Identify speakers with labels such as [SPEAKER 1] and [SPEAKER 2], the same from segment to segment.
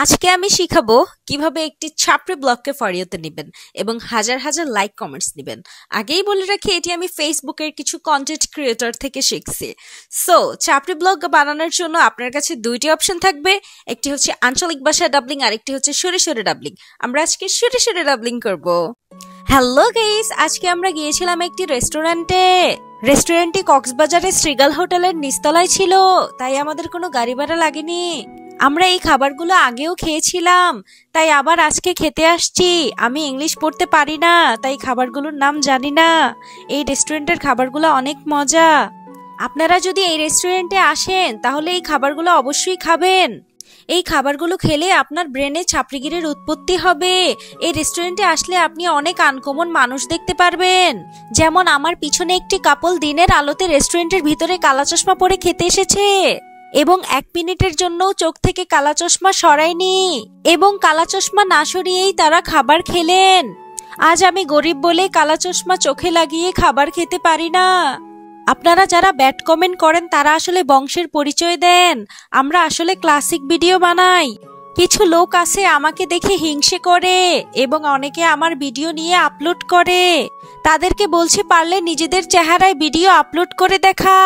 [SPEAKER 1] আজকে আমি শিখাবো কিভাবে একটি ছাপড়ি ব্লগকে ফরিওতে নেবেন এবং হাজার হাজার লাইক কমেন্টস নেবেন। আগেই বলে রাখি, এটি আমি ফেসবুকের কিছু কন্টেন্ট ক্রিয়েটর থেকে শিখছি। সো ছাপড়ি ব্লগ বানানোর জন্য আপনার কাছে দুইটি অপশন থাকবে, একটি হচ্ছে আঞ্চলিক ভাষা ডাবলিং আর একটি হচ্ছে সুরে সুরে ডাবলিং। আমরা আজকে সুরে সুরে ডাবলিং করব। হ্যালো গাইস, আজকে আমরা গিয়েছিলাম একটি রেস্টুরেন্টটি কক্সবাজারের শ্রীগাল হোটেলের নিচতলায় ছিল, তাই আমাদের কোনো গাড়ি ভাড়া লাগেনি। আমরা এই খাবারগুলো আগেও খেয়েছিলাম, তাই আবার আজকে খেতে আসছি। আমি ইংলিশ পড়তে পারি না, তাই খাবারগুলোর নাম জানি না। এই রেস্টুরেন্টের খাবারগুলো অনেক মজা। আপনারা যদি এই রেস্টুরেন্টে আসেন তাহলে এই খাবারগুলো অবশ্যই খাবেন। এই খাবারগুলো খেলে আপনার ব্রেনে ছাপড়িগিরির উৎপত্তি হবে। এই রেস্টুরেন্টে আসলে আপনি অনেক আনকমন মানুষ দেখতে পারবেন। যেমন আমার পিছনে একটি কাপল দিনের আলোতে রেস্টুরেন্টের ভিতরে কালা চশমা পরে খেতে এসেছে এবং 1 মিনিটের জন্য চোখ থেকে কালা চশমা সরায়নি এবং কালা চশমা না সরিয়েই তারা খাবার খেলেন। আজ আমি গরিব বলে কালা চশমা চোখে লাগিয়ে খাবার খেতে পারি না। আপনারা যারা ব্যাড কমেন্ট করেন তারা আসলে বংশের পরিচয় দেন। আমরা আসলে ক্লাসিক ভিডিও বানাই। কিছু লোক আছে আমাকে দেখে হিংসে করে এবং অনেকে আমার ভিডিও নিয়ে আপলোড করে। তাদেরকে বলছি পারলে নিজেদের চেহারায় ভিডিও আপলোড করে দেখা।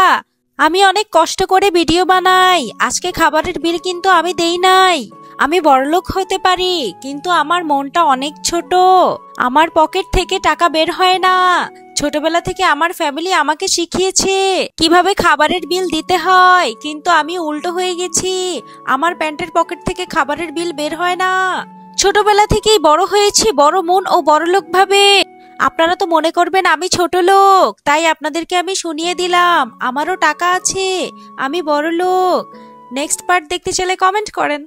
[SPEAKER 1] আমি অনেক কষ্ট করে ভিডিও বানাই। আজকে খাবারের বিল কিন্তু আমি দেই নাই। আমি বড়লোক হতে পারি, কিন্তু আমার মনটা অনেক ছোট। আমার পকেট থেকে টাকা বের হয় না। ছোটবেলা থেকে আমার ফ্যামিলি আমাকে শিখিয়েছে কিভাবে খাবারের বিল দিতে হয়, কিন্তু আমি উল্টো হয়ে গেছি। আমার প্যান্টের পকেট থেকে খাবারের বিল বের হয় না। ছোটবেলা থেকেই বড় হয়েছি বড় মন ও বড়লোক ভাবে। আপনারা তো মনে করবেন আমি ছোট লোক, তাই আপনাদেরকে আমি শুনিয়ে দিলাম আমারও টাকা আছে, আমি বড় লোক। নেক্সট পার্ট দেখতে চাইলে কমেন্ট করেন।